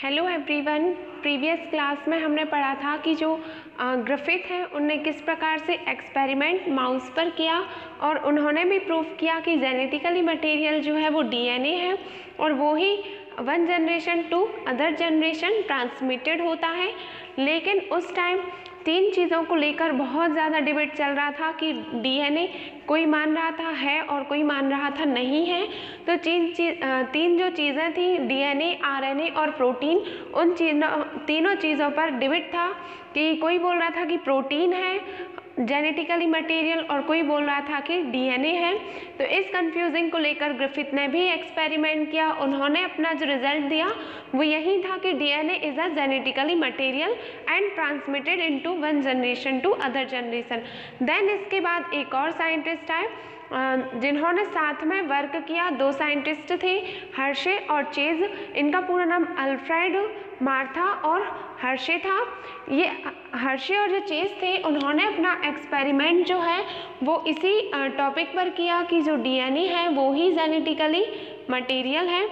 Hello everyone. Previous class में हमने पढ़ा था कि जो ग्रिफिथ हैं उनने किस प्रकार से एक्सपेरिमेंट माउस पर किया और उन्होंने भी प्रूव किया कि जेनेटिकली मटेरियल जो है वो डीएनए है और वो ही one generation to other generation transmitted होता है। लेकिन उस टाइम तीन चीज़ों को लेकर बहुत ज़्यादा डिबेट चल रहा था कि डीएनए कोई मान रहा था है और कोई मान रहा था नहीं है। तो तीन जो चीज़ें थी डीएनए, आरएनए और प्रोटीन, उन तीनों चीज़ों पर डिबेट था कि कोई बोल रहा था कि प्रोटीन है जेनेटिकली मटेरियल और कोई बोल रहा था कि डीएनए है। तो इस कंफ्यूजिंग को लेकर ग्रिफिथ ने भी एक्सपेरिमेंट किया। उन्होंने अपना जो रिजल्ट दिया वो यही था कि DNA is a genetically material and transmitted into one generation to other generation. Then इसके बाद एक और साइंटिस्ट आए जिन्होंने साथ में वर्क किया। दो साइंटिस्ट थे, हर्शे और चेज। इनका पूरा नाम अल्फ्रेड, मार्था और हर्शे था। ये हर्शे और जो चेज थे उन्होंने अपना एक्सपेरिमेंट जो है वो इसी टॉपिक पर किया कि जो डीएनए है वो ही जेनेटिकली मटेरियल है।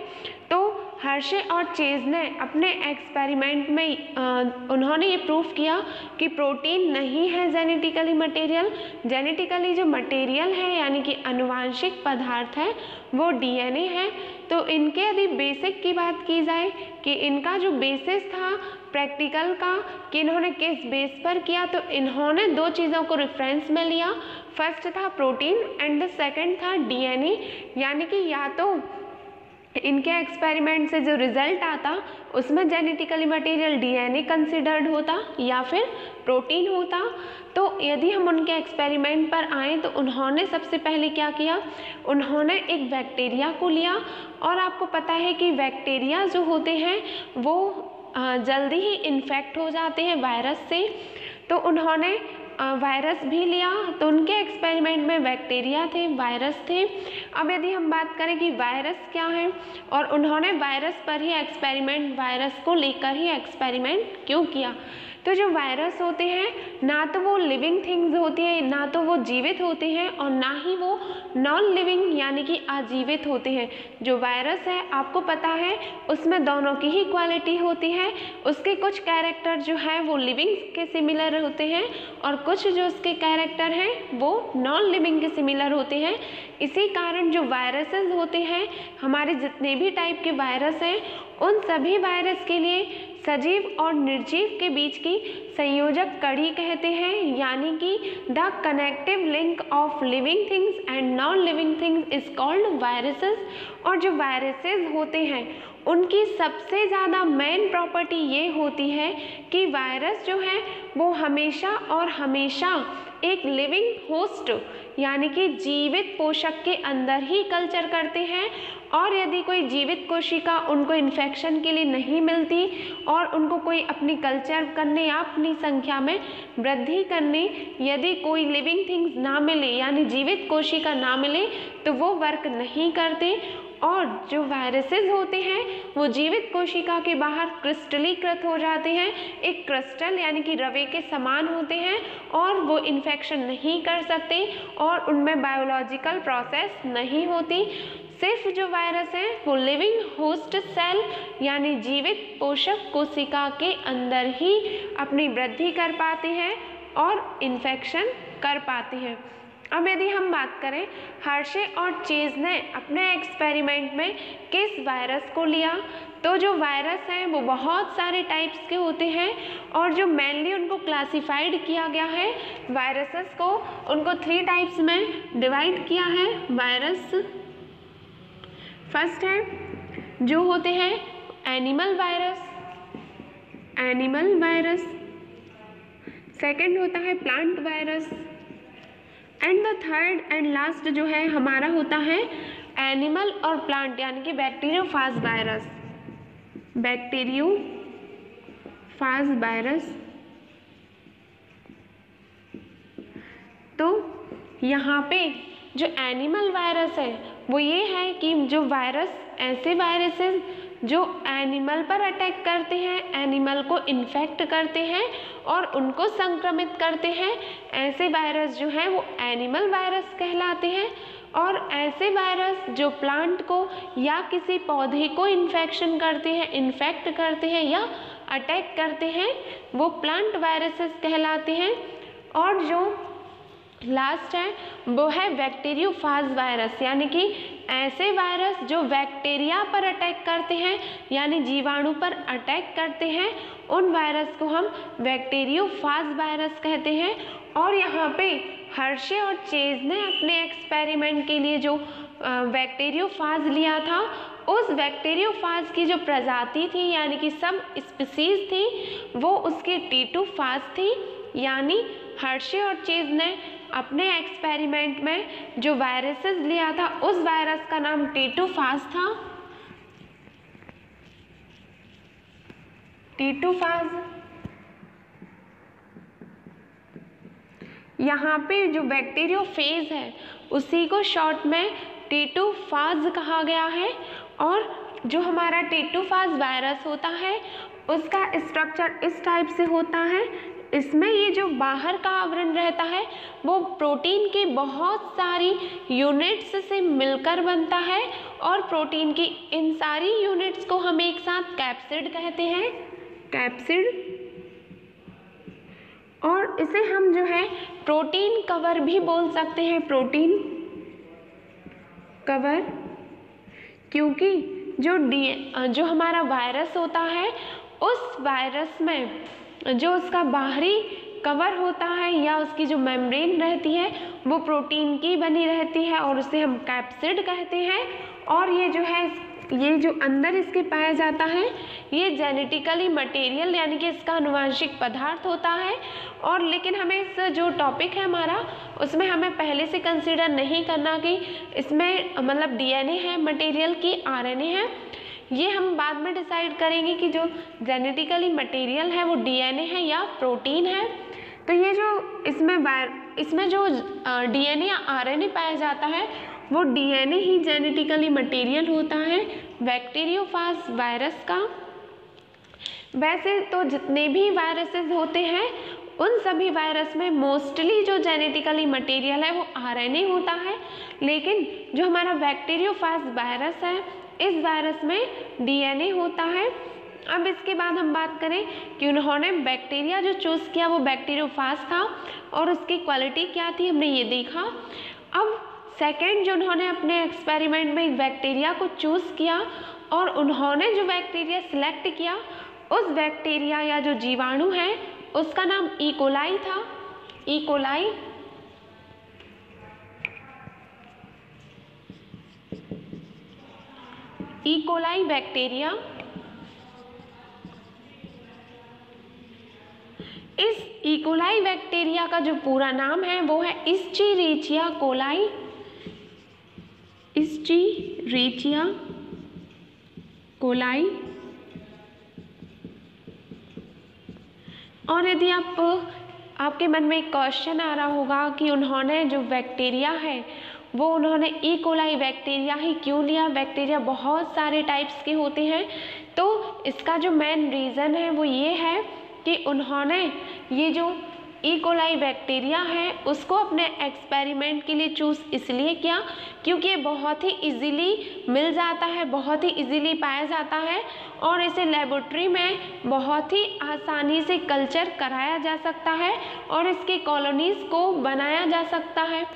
तो हर्शे और चेज ने अपने एक्सपेरिमेंट में उन्होंने ये प्रूफ किया कि प्रोटीन नहीं है जेनेटिकली मटेरियल। जेनेटिकली जो मटेरियल है यानी कि आनुवांशिक पदार्थ है वो डीएनए है। तो इनके यदि बेसिक की बात की जाए कि इनका जो बेसिस था प्रैक्टिकल का कि इन्होंने किस बेस पर किया, तो इन्होंने दो चीज़ों को रेफरेंस में लिया। फर्स्ट था प्रोटीन एंड द सेकंड था डीएनए। यानी कि या तो इनके एक्सपेरिमेंट से जो रिजल्ट आता उसमें जेनेटिकली मटेरियल डीएनए कंसिडर्ड होता या फिर प्रोटीन होता। तो यदि हम उनके एक्सपेरिमेंट पर आएँ तो उन्होंने सबसे पहले क्या किया, उन्होंने एक बैक्टीरिया को लिया। और आपको पता है कि बैक्टीरिया जो होते हैं वो जल्दी ही इन्फेक्ट हो जाते हैं वायरस से। तो उन्होंने वायरस भी लिया। तो उनके एक्सपेरिमेंट में बैक्टीरिया थे, वायरस थे। अब यदि हम बात करें कि वायरस क्या है और उन्होंने वायरस पर ही एक्सपेरिमेंट, वायरस को लेकर ही एक्सपेरिमेंट क्यों किया, तो जो वायरस होते हैं ना तो वो लिविंग थिंग्स होती हैं, ना तो वो जीवित होते हैं और ना ही वो नॉन लिविंग यानी कि अजीवित होते हैं। जो वायरस है आपको पता है उसमें दोनों की ही क्वालिटी होती है। उसके कुछ कैरेक्टर जो है वो लिविंग के सिमिलर होते हैं और कुछ जो उसके कैरेक्टर हैं वो नॉन लिविंग के सिमिलर होते हैं। इसी कारण जो वायरसेस होते हैं, हमारे जितने भी टाइप के वायरस हैं, उन सभी वायरस के लिए सजीव और निर्जीव के बीच की संयोजक कड़ी कहते हैं। यानी कि the connective link of living things and non living things is called viruses. और जो वायरसेस होते हैं उनकी सबसे ज़्यादा मेन प्रॉपर्टी ये होती है कि वायरस जो है वो हमेशा और हमेशा एक लिविंग होस्ट यानी कि जीवित पोषक के अंदर ही कल्चर करते हैं। और यदि कोई जीवित कोशिका उनको इन्फेक्शन के लिए नहीं मिलती और उनको कोई अपनी कल्चर करने या अपनी संख्या में वृद्धि करने यदि कोई लिविंग थिंग्स ना मिले यानी जीवित कोशिका ना मिले तो वो वर्क नहीं करते। और जो वायरसेस होते हैं वो जीवित कोशिका के बाहर क्रिस्टलीकृत हो जाते हैं, एक क्रिस्टल यानी कि रवे के समान होते हैं और वो इन्फेक्शन नहीं कर सकते और उनमें बायोलॉजिकल प्रोसेस नहीं होती। सिर्फ जो वायरस है वो लिविंग होस्ट सेल यानी जीवित पोषक कोशिका के अंदर ही अपनी वृद्धि कर पाते हैं और इन्फेक्शन कर पाते हैं। अब यदि हम बात करें हर्शे और चेज ने अपने एक्सपेरिमेंट में किस वायरस को लिया, तो जो वायरस हैं वो बहुत सारे टाइप्स के होते हैं और जो मेनली उनको क्लासिफाइड किया गया है वायरसेस को, उनको 3 टाइप्स में डिवाइड किया है वायरस। फर्स्ट है जो होते हैं एनिमल वायरस, सेकंड होता है plant virus and the third and last जो है हमारा होता है एनिमल और प्लांट यानी कि बैक्टीरियोफाज वायरस। तो यहाँ पे जो एनिमल वायरस है वो ये है कि जो वायरस ऐसे वायरसेस जो एनिमल पर अटैक करते हैं, एनिमल को इन्फेक्ट करते हैं और उनको संक्रमित करते हैं, ऐसे वायरस जो हैं वो एनिमल वायरस कहलाते हैं। और ऐसे वायरस जो प्लांट को या किसी पौधे को इन्फेक्ट करते हैं या अटैक करते हैं, वो प्लांट वायरसेस कहलाते हैं। और जो लास्ट है वो है बैक्टीरियोफाज वायरस, यानी कि ऐसे वायरस जो बैक्टीरिया पर अटैक करते हैं यानी जीवाणु पर अटैक करते हैं, उन वायरस को हम बैक्टीरियोफाज वायरस कहते हैं। और यहाँ पे हर्शे और चेज ने अपने एक्सपेरिमेंट के लिए जो बैक्टीरियोफाज लिया था, उस बैक्टीरियोफाज की जो प्रजाति थी यानी कि सब स्पीसीज थी, वो उसकी T2 फाज थी। यानी हर्शे और चेज ने अपने एक्सपेरिमेंट में जो वायरसेस लिया था, उस वायरस का नाम T2 फाज था। T2 फाज। यहाँ पे जो बैक्टीरियोफेज है उसी को शॉर्ट में T2 फाज कहा गया है। और जो हमारा T2 फाज वायरस होता है उसका स्ट्रक्चर इस टाइप से होता है। इसमें ये जो बाहर का आवरण रहता है वो प्रोटीन की बहुत सारी यूनिट्स से मिलकर बनता है, और प्रोटीन की इन सारी यूनिट्स को हम एक साथ कैप्सिड कहते हैं, कैप्सिड। और इसे हम जो है प्रोटीन कवर भी बोल सकते हैं, प्रोटीन कवर, क्योंकि जो हमारा वायरस होता है उस वायरस में जो उसका बाहरी कवर होता है या उसकी जो मेम्ब्रेन रहती है वो प्रोटीन की बनी रहती है और उसे हम कैप्सिड कहते हैं। और ये जो अंदर इसके पाया जाता है ये जेनेटिकली मटेरियल यानी कि इसका आनुवांशिक पदार्थ होता है। और लेकिन हमें इस जो टॉपिक है हमारा उसमें हमें पहले से कंसीडर नहीं करना कि इसमें मतलब DNA है मटेरियल की RNA है। ये हम बाद में डिसाइड करेंगे कि जो जेनेटिकली मटेरियल है वो DNA है या प्रोटीन है। तो ये जो इसमें जो DNA या RNA पाया जाता है वो DNA ही जेनेटिकली मटेरियल होता है बैक्टीरियोफाज वायरस का। वैसे तो जितने भी वायरसेस होते हैं उन सभी वायरस में मोस्टली जो जेनेटिकली मटेरियल है वो RNA होता है, लेकिन जो हमारा बैक्टीरियोफाज वायरस है इस वायरस में DNA होता है। अब इसके बाद हम बात करें कि उन्होंने बैक्टीरिया जो चूज़ किया वो बैक्टीरियोफाज था और उसकी क्वालिटी क्या थी हमने ये देखा। अब सेकेंड जो उन्होंने अपने एक्सपेरिमेंट में एक बैक्टीरिया को चूज़ किया और उन्होंने जो बैक्टीरिया सिलेक्ट किया उस बैक्टीरिया या जो जीवाणु है उसका नाम ई कोलाई था, E coli. E coli bacteria. इस ई कोलाई बैक्टीरिया का जो पूरा नाम है वो है इस्चीरिचिया कोलाई, इस्चीरिचिया कोलाई। और यदि आपके मन में एक क्वेश्चन आ रहा होगा कि उन्होंने जो बैक्टीरिया है वो उन्होंने ई कोलाई बैक्टीरिया ही क्यों लिया, बैक्टीरिया बहुत सारे टाइप्स के होते हैं, तो इसका जो मेन रीज़न है वो ये है कि उन्होंने ये जो ई कोलाई बैक्टीरिया है उसको अपने एक्सपेरिमेंट के लिए चूज़ इसलिए किया क्योंकि ये बहुत ही इजीली मिल जाता है, बहुत ही इजीली पाया जाता है और इसे लेबोरेटरी में बहुत ही आसानी से कल्चर कराया जा सकता है और इसकी कॉलोनीज़ को बनाया जा सकता है।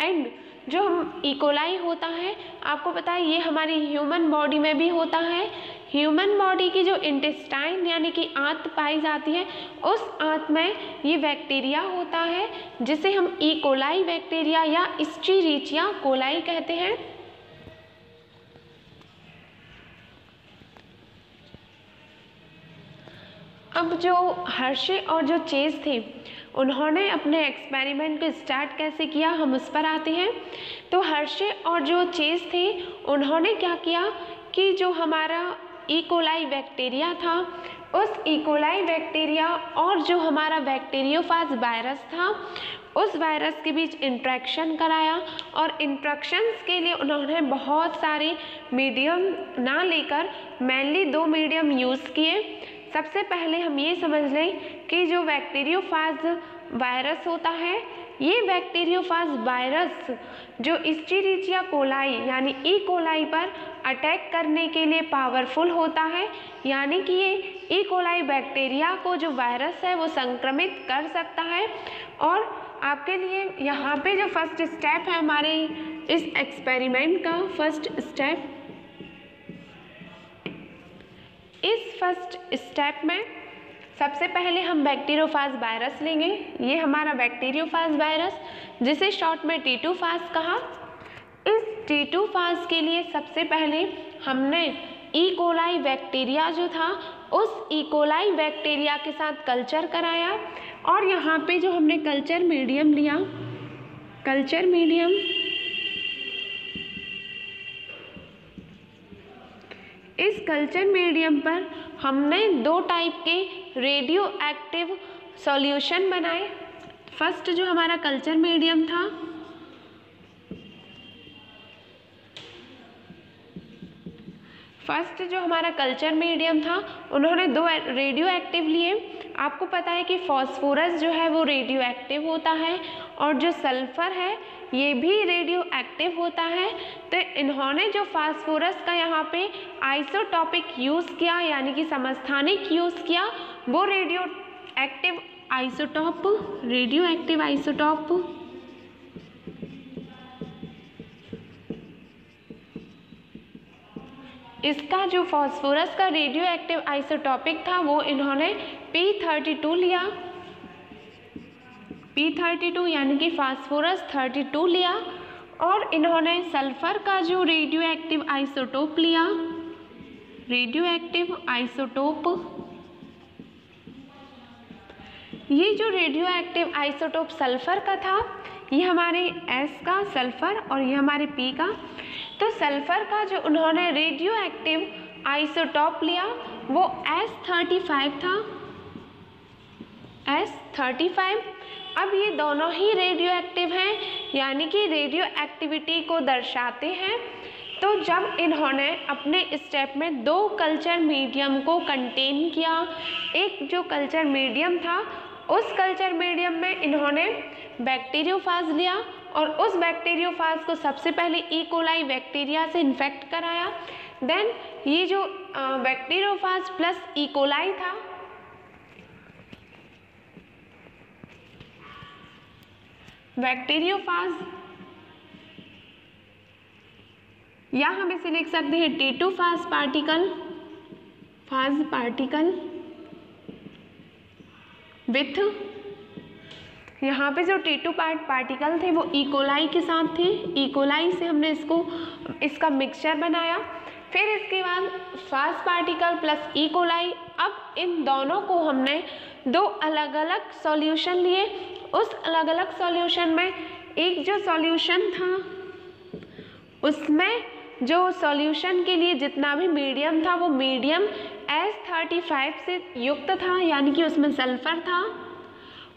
एंड जो हम ई कोलाई होता है आपको पता है ये हमारी ह्यूमन बॉडी में भी होता है। ह्यूमन बॉडी की जो इंटेस्टाइन यानी कि आंत पाई जाती है उस आंत में ये बैक्टीरिया होता है जिसे हम ई कोलाई बैक्टीरिया या इस्चीरिचिया कोलाई कहते हैं। अब जो हर्शे और जो चेज थे उन्होंने अपने एक्सपेरिमेंट को स्टार्ट कैसे किया हम उस पर आते हैं। तो हर्शे और जो चेज थे उन्होंने क्या किया कि जो हमारा ई कोलाई बैक्टीरिया था उस ई कोलाई बैक्टीरिया और जो हमारा बैक्टीरियोफाज वायरस था उस वायरस के बीच इंट्रैक्शन कराया और इंट्रैक्शंस के लिए उन्होंने बहुत सारे मीडियम ना लेकर मेनली 2 मीडियम यूज़ किए। सबसे पहले हम ये समझ लें कि जो बैक्टीरियोफाज वायरस होता है ये बैक्टीरियोफाज वायरस जो इस्चेरिचिया कोलाई यानी ई कोलाई पर अटैक करने के लिए पावरफुल होता है, यानी कि ये ई कोलाई बैक्टीरिया को जो वायरस है वो संक्रमित कर सकता है। और आपके लिए यहाँ पे जो फर्स्ट स्टेप है हमारे इस एक्सपेरिमेंट का, फर्स्ट स्टेप, इस फर्स्ट स्टेप में सबसे पहले हम बैक्टीरियोफाज वायरस लेंगे। ये हमारा बैक्टीरियोफाज वायरस जिसे शॉर्ट में T2 कहा। इस T2 के लिए सबसे पहले हमने ई कोलाई बैक्टीरिया जो था उस ई कोलाई बैक्टीरिया के साथ कल्चर कराया। और यहाँ पे जो हमने कल्चर मीडियम लिया, कल्चर मीडियम, इस कल्चर मीडियम पर हमने 2 टाइप के रेडियो एक्टिव सॉल्यूशन बनाए। फर्स्ट जो हमारा कल्चर मीडियम था, उन्होंने 2 रेडियो एक्टिव लिए। आपको पता है कि फॉस्फोरस जो है वो रेडियो एक्टिव होता है और जो सल्फर है ये भी रेडियो एक्टिव होता है। तो इन्होंने जो फास्फोरस का यहाँ पे आइसोटॉपिक यूज़ किया यानी कि समस्थानिक यूज़ किया, वो रेडियो एक्टिव आइसोटॉप इसका जो फॉस्फोरस का रेडियो एक्टिव आइसोटॉपिक था वो इन्होंने P32 लिया, P32 यानी कि फास्फोरस 32 लिया। और इन्होंने सल्फर का जो रेडियो एक्टिव आइसोटोप लिया, रेडियो एक्टिव आइसोटोप, ये जो रेडियो एक्टिव आइसोटोप सल्फर का था ये हमारे S का सल्फर और ये हमारे P का। तो सल्फर का जो उन्होंने रेडियो एक्टिव आइसोटोप लिया वो S35 था, S35। अब ये दोनों ही रेडियो एक्टिव हैं यानी कि रेडियो एक्टिविटी को दर्शाते हैं। तो जब इन्होंने अपने स्टेप में 2 कल्चर मीडियम को कंटेन किया, एक जो कल्चर मीडियम था उस कल्चर मीडियम में इन्होंने बैक्टीरियोफाज लिया और उस बैक्टीरियोफाज को सबसे पहले ई कोलाई बैक्टीरिया से इन्फेक्ट कराया। देन ये जो बैक्टीरियोफाज प्लस ई कोलाई था, बैक्टीरियोफाज या हम इसे लिख सकते हैं T2 फाज पार्टिकल विथ, यहाँ पे जो T2 पार्टिकल थे वो ई कोलाई के साथ थे। ई कोलाई से हमने इसका मिक्सचर बनाया। फिर इसके बाद फाज पार्टिकल प्लस ई कोलाई। अब इन दोनों को हमने 2 अलग अलग सॉल्यूशन लिए। उस अलग अलग सॉल्यूशन में एक जो सॉल्यूशन था उसमें जो सॉल्यूशन के लिए जितना भी मीडियम था वो मीडियम S35 से युक्त था यानी कि उसमें सल्फर था।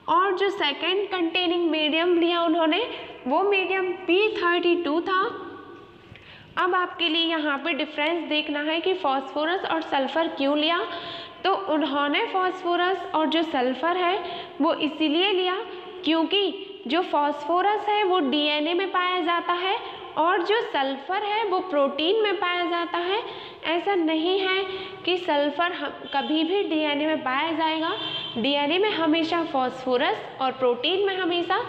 और जो सेकेंड कंटेनिंग मीडियम लिया उन्होंने वो मीडियम P32 था। अब आपके लिए यहाँ पे डिफरेंस देखना है कि फॉस्फोरस और सल्फर क्यों लिया। तो उन्होंने फॉस्फोरस और जो सल्फर है वो इसीलिए लिया क्योंकि जो फॉस्फोरस है वो DNA में पाया जाता है और जो सल्फर है वो प्रोटीन में पाया जाता है। ऐसा नहीं है कि सल्फर कभी भी DNA में पाया जाएगा। DNA में हमेशा फॉस्फोरस और प्रोटीन में हमेशा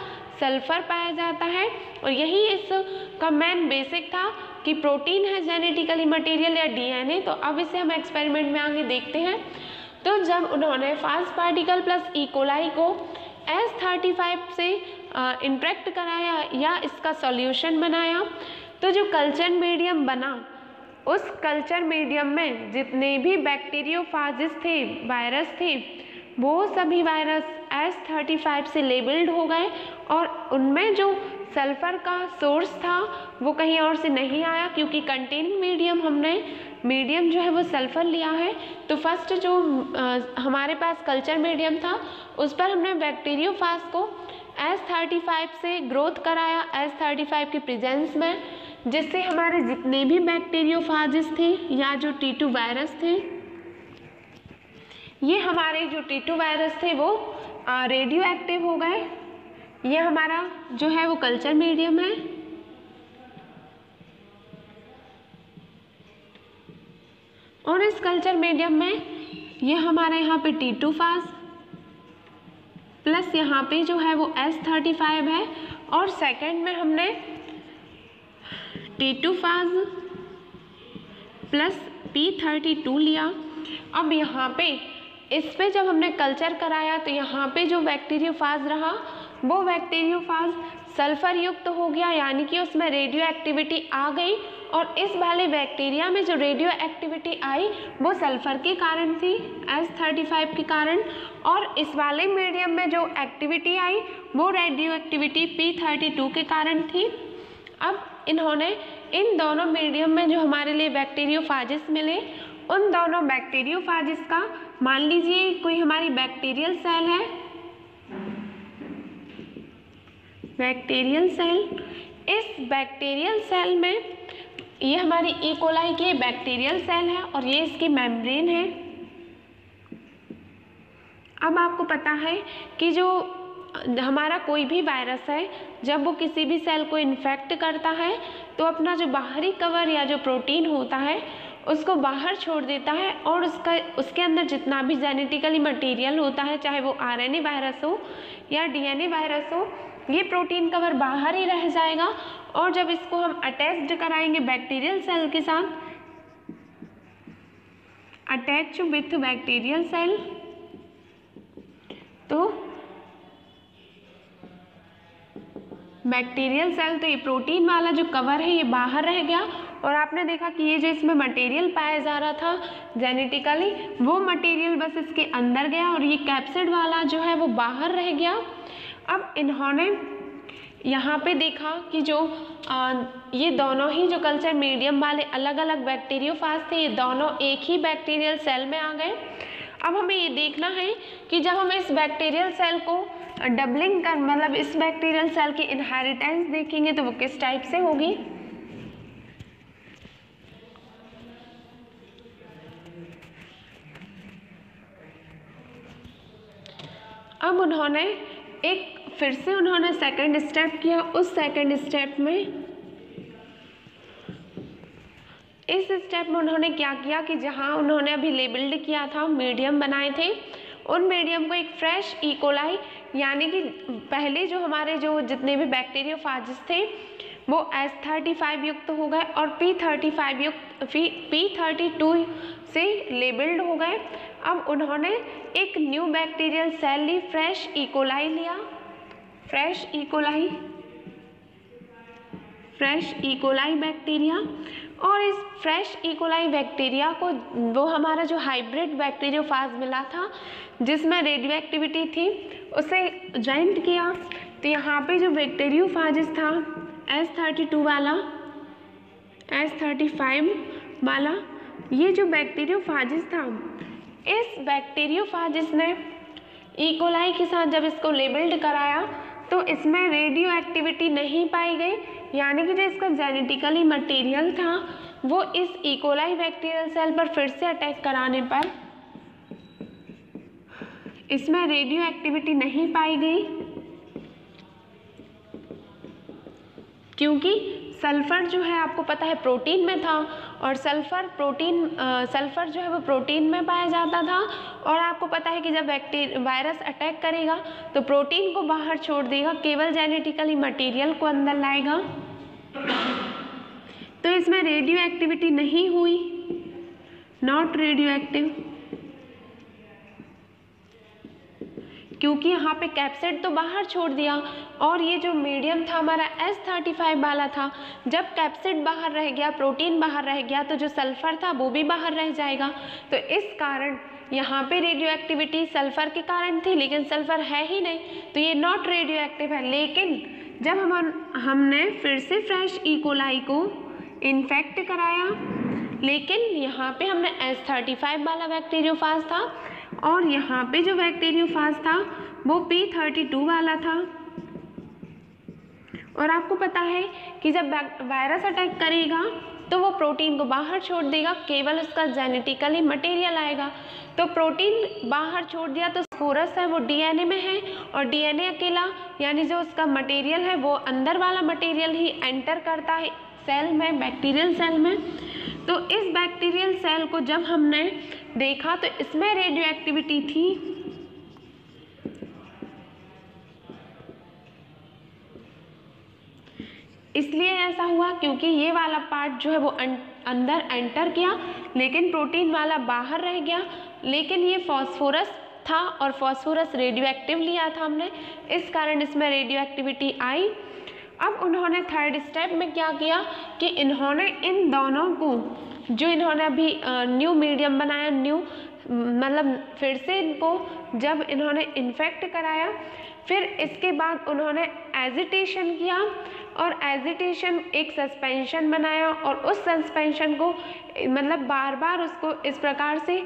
सल्फर पाया जाता है। और यही इसका मेन बेसिक था कि प्रोटीन है जेनेटिकली मटेरियल या DNA। तो अब इसे हम एक्सपेरिमेंट में आगे देखते हैं। तो जब उन्होंने fast particle plus E coli को S35 से इंट्रैक्ट कराया या इसका सॉल्यूशन बनाया तो जो कल्चर मीडियम बना उस कल्चर मीडियम में जितने भी बैक्टीरियोफाजिस थे, वायरस थे, वो सभी वायरस S35 से लेबल्ड हो गए और उनमें जो सल्फर का सोर्स था वो कहीं और से नहीं आया क्योंकि कंटेनिंग मीडियम जो है वो सल्फर लिया है। तो फर्स्ट जो हमारे पास कल्चर मीडियम था उस पर हमने बैक्टीरियोफाज को S35 से ग्रोथ कराया, S35 के प्रेजेंस में, जिससे हमारे जितने भी बैक्टीरियोफाजिस थे या जो T2 वायरस थे, ये हमारे जो T2 वायरस थे वो रेडियो एक्टिव हो गए। ये हमारा जो है वो कल्चर मीडियम है, और इस कल्चर मीडियम में ये हमारे यहाँ पे T2 फाज प्लस यहाँ पे जो है वो S35 है, और सेकंड में हमने T2 फाज प्लस P32 लिया। अब यहाँ पे इस पे जब हमने कल्चर कराया तो यहाँ पे जो बैक्टीरियोफाज रहा वो बैक्टीरियोफाज सल्फर युक्त हो गया, यानी कि उसमें रेडियो एक्टिविटी आ गई, और इस वाले बैक्टीरिया में जो रेडियो एक्टिविटी आई वो सल्फर के कारण थी, S35 के कारण, और इस वाले मीडियम में जो एक्टिविटी आई वो रेडियो एक्टिविटी P32 के कारण थी। अब इन्होंने इन दोनों मीडियम में जो हमारे लिए बैक्टीरियोफाजिस मिले, उन दोनों बैक्टीरियोफाजिस का मान लीजिए कोई हमारी बैक्टीरियल सेल है, बैक्टीरियल सेल, इस बैक्टीरियल सेल में ये हमारी ई कोलाई की बैक्टीरियल सेल है और ये इसकी मेम्ब्रेन है। अब आपको पता है कि जो हमारा कोई भी वायरस है जब वो किसी भी सेल को इन्फेक्ट करता है तो अपना जो बाहरी कवर या जो प्रोटीन होता है उसको बाहर छोड़ देता है, और उसके अंदर जितना भी जेनेटिकली मटेरियल होता है, चाहे वो RNA वायरस हो या DNA वायरस हो, ये प्रोटीन कवर बाहर ही रह जाएगा। और जब इसको हम अटैच्ड कराएंगे बैक्टीरियल सेल के साथ, अटैच विथ बैक्टीरियल सेल, तो बैक्टीरियल सेल तो ये प्रोटीन वाला जो कवर है ये बाहर रह गया, और आपने देखा कि ये जो इसमें मटेरियल पाया जा रहा था जेनेटिकली वो मटेरियल बस इसके अंदर गया और ये कैप्सिड वाला जो है वो बाहर रह गया। अब इन्होंने यहाँ पे देखा कि जो ये दोनों ही जो कल्चर मीडियम वाले अलग अलग बैक्टीरियोफाज थे, ये दोनों एक ही बैक्टीरियल सेल में आ गए। अब हमें ये देखना है कि जब हम इस बैक्टीरियल सेल को डबलिंग कर मतलब इस बैक्टीरियल सेल की इनहेरिटेंस देखेंगे तो वो किस टाइप से होगी। अब उन्होंने फिर से उन्होंने सेकंड स्टेप किया। उस सेकंड स्टेप में इस स्टेप में उन्होंने क्या किया कि जहां उन्होंने अभी लेबल्ड किया था, मीडियम बनाए थे, उन मीडियम को एक फ्रेश ई कोलाई यानी कि पहले जो हमारे जो जितने भी बैक्टीरियोफाजिस थे वो S35 युक्त हो गए और P35 युक्त P32 से लेबल्ड हो गए। अब उन्होंने एक न्यू बैक्टीरियल सेल ली, फ्रेश ई कोलाई लिया, फ्रेश ई कोलाई बैक्टीरिया, और इस फ्रेश ई कोलाई बैक्टीरिया को वो हमारा जो हाइब्रिड बैक्टीरियोफाज मिला था जिसमें रेडियो एक्टिविटी थी उसे ज्वाइंट किया। तो यहाँ पे जो बैक्टीरियोफाजिस था S32 वाला, S35 वाला, ये जो बैक्टीरियोफाजिस था, इस बैक्टीरियोफाजिस ने ई कोलाई के साथ जब इसको लेबल्ड कराया तो इसमें रेडियो एक्टिविटी नहीं पाई गई, यानी कि जो इसका जेनेटिकली मटेरियल था वो इस ई कोलाई बैक्टीरियल सेल पर फिर से अटैक कराने पर इसमें रेडियो एक्टिविटी नहीं पाई गई, क्योंकि सल्फर जो है आपको पता है प्रोटीन में था और सल्फर जो है वो प्रोटीन में पाया जाता था, और आपको पता है कि जब वायरस अटैक करेगा तो प्रोटीन को बाहर छोड़ देगा, केवल जेनेटिकली मटेरियल को अंदर लाएगा। तो इसमें रेडियो एक्टिविटी नहीं हुई, नॉट रेडियो एक्टिव, क्योंकि यहाँ पे कैप्सिड तो बाहर छोड़ दिया और ये जो मीडियम था हमारा S35 वाला था, जब कैप्सिड बाहर रह गया, प्रोटीन बाहर रह गया, तो जो सल्फर था वो भी बाहर रह जाएगा। तो इस कारण यहाँ पे रेडियो एक्टिविटी सल्फर के कारण थी, लेकिन सल्फर है ही नहीं, तो ये नॉट रेडियो एक्टिव है। लेकिन जब हमने फिर से फ्रेश ई कोलाई को इन्फेक्ट कराया, लेकिन यहाँ पे हमने S35 वाला बैक्टीरियोफाज था और यहाँ पे जो बैक्टीरियोफाज था वो P32 वाला था। और आपको पता है कि जब वायरस अटैक करेगा तो वो प्रोटीन को बाहर छोड़ देगा, केवल उसका जेनेटिकली मटेरियल आएगा। तो प्रोटीन बाहर छोड़ दिया तो स्पोरस है वो डीएनए में है, और डीएनए अकेला यानी जो उसका मटेरियल है वो अंदर वाला मटेरियल ही एंटर करता है सेल में, बैक्टीरियल सेल में। तो इस बैक्टीरियल सेल को जब हमने देखा तो इसमें रेडियो एक्टिविटी थी, इसलिए ऐसा हुआ क्योंकि ये वाला पार्ट जो है वो अंदर एंटर किया, लेकिन प्रोटीन वाला बाहर रह गया। लेकिन ये फॉस्फोरस था और फॉस्फोरस रेडियो एक्टिव लिया था हमने, इस कारण इसमें रेडियो एक्टिविटी आई। अब उन्होंने थर्ड स्टेप में क्या किया कि इन्होंने इन दोनों को, जो इन्होंने अभी न्यू मीडियम बनाया, न्यू मतलब फिर से इनको जब इन्होंने इन्फेक्ट कराया, फिर इसके बाद उन्होंने एजिटेशन किया, और एजिटेशन एक सस्पेंशन बनाया, और उस सस्पेंशन को मतलब बार बार उसको इस प्रकार से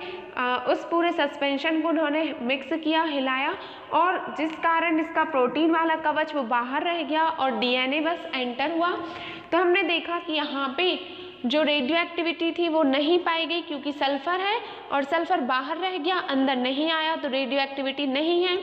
उस पूरे सस्पेंशन को उन्होंने मिक्स किया, हिलाया, और जिस कारण इसका प्रोटीन वाला कवच वो बाहर रह गया और डीएनए बस एंटर हुआ। तो हमने देखा कि यहाँ पे जो रेडियो एक्टिविटी थी वो नहीं पाई गई क्योंकि सल्फर है, और सल्फर बाहर रह गया, अंदर नहीं आया, तो रेडियो एक्टिविटी नहीं है।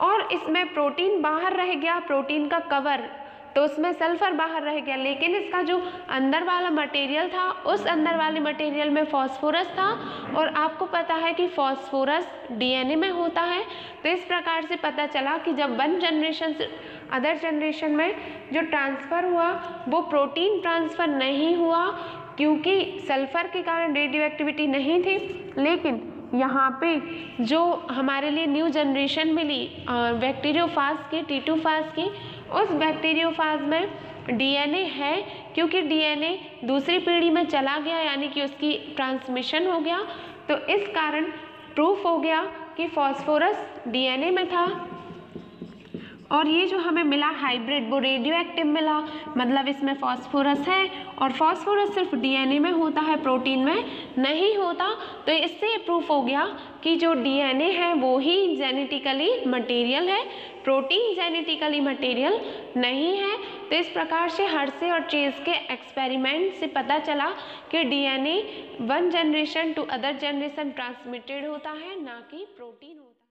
और इसमें प्रोटीन बाहर रह गया, प्रोटीन का कवर, तो उसमें सल्फर बाहर रह गया, लेकिन इसका जो अंदर वाला मटेरियल था उस अंदर वाले मटेरियल में फॉस्फोरस था, और आपको पता है कि फॉस्फोरस डीएनए में होता है। तो इस प्रकार से पता चला कि जब वन जनरेशन से अदर जनरेशन में जो ट्रांसफ़र हुआ वो प्रोटीन ट्रांसफ़र नहीं हुआ क्योंकि सल्फर के कारण रेडियो एक्टिविटी नहीं थी। लेकिन यहाँ पे जो हमारे लिए न्यू जनरेशन मिली बैक्टीरियोफाज की, टीटूफाज की, उस बैक्टीरियोफाज में डीएनए है, क्योंकि डीएनए दूसरी पीढ़ी में चला गया यानी कि उसकी ट्रांसमिशन हो गया। तो इस कारण प्रूफ हो गया कि फॉस्फोरस डीएनए में था, और ये जो हमें मिला हाइब्रिड वो रेडियो एक्टिव मिला, मतलब इसमें फॉस्फोरस है, और फॉस्फोरस सिर्फ डीएनए में होता है, प्रोटीन में नहीं होता। तो इससे ये प्रूफ हो गया कि जो डीएनए है वो ही जेनेटिकली मटेरियल है, प्रोटीन जेनेटिकली मटेरियल नहीं है। तो इस प्रकार से हर्शे और चेज के एक्सपेरिमेंट से पता चला कि DNA one generation to other generation transmitted होता है, ना कि प्रोटीन।